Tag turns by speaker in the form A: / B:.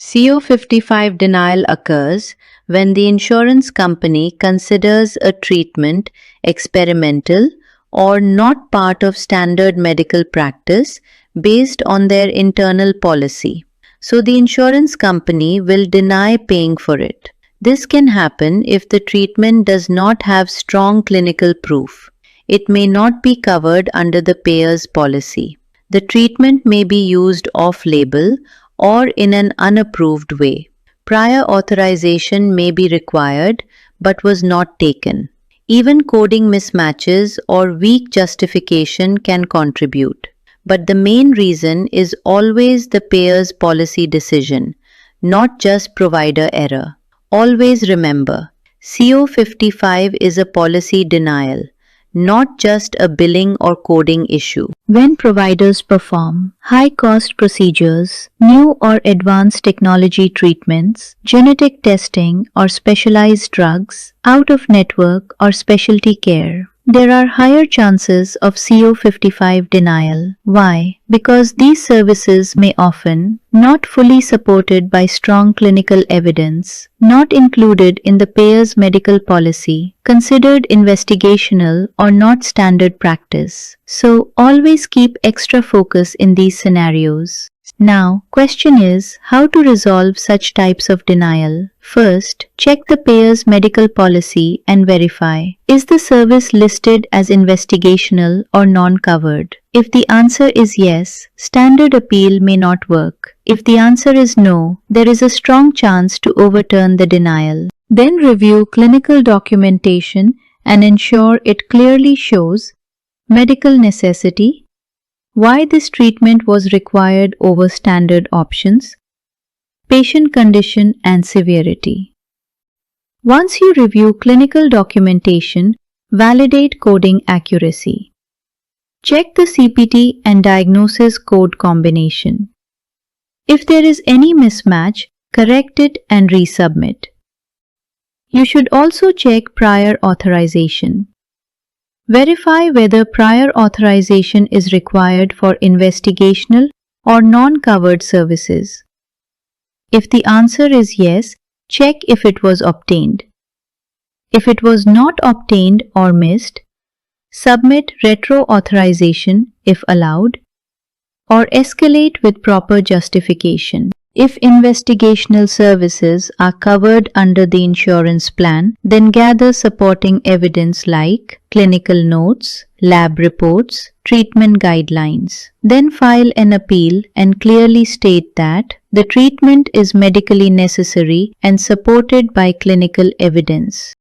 A: CO-55 denial occurs when the insurance company considers a treatment experimental or not part of standard medical practice based on their internal policy. So the insurance company will deny paying for it. This can happen if the treatment does not have strong clinical proof. It may not be covered under the payer's policy. The treatment may be used off-label or in an unapproved way. Prior authorization may be required but was not taken. Even coding mismatches or weak justification can contribute. But the main reason is always the payer's policy decision, not just provider error. Always remember, CO-55 is a policy denial, not just a billing or coding issue.
B: When providers perform high-cost procedures, new or advanced technology treatments, genetic testing or specialized drugs, out-of-network or specialty care, there are higher chances of CO-55 denial. Why? Because these services may often not fully supported by strong clinical evidence, not included in the payer's medical policy, considered investigational or not standard practice. So always keep extra focus in these scenarios. Now, question is how to resolve such types of denial. First, check the payer's medical policy and verify, is the service listed as investigational or non-covered? If the answer is yes, standard appeal may not work. If the answer is no, there is a strong chance to overturn the denial. Then review clinical documentation and ensure it clearly shows medical necessity, why this treatment was required over standard options, patient condition and severity. Once you review clinical documentation, validate coding accuracy. Check the CPT and diagnosis code combination. If there is any mismatch, correct it and resubmit. You should also check prior authorization. Verify whether prior authorization is required for investigational or non-covered services. If the answer is yes, check if it was obtained. If it was not obtained or missed, submit retro authorization if allowed, or escalate with proper justification. If investigational services are covered under the insurance plan, then gather supporting evidence like clinical notes, lab reports, treatment guidelines. Then file an appeal and clearly state that the treatment is medically necessary and supported by clinical evidence.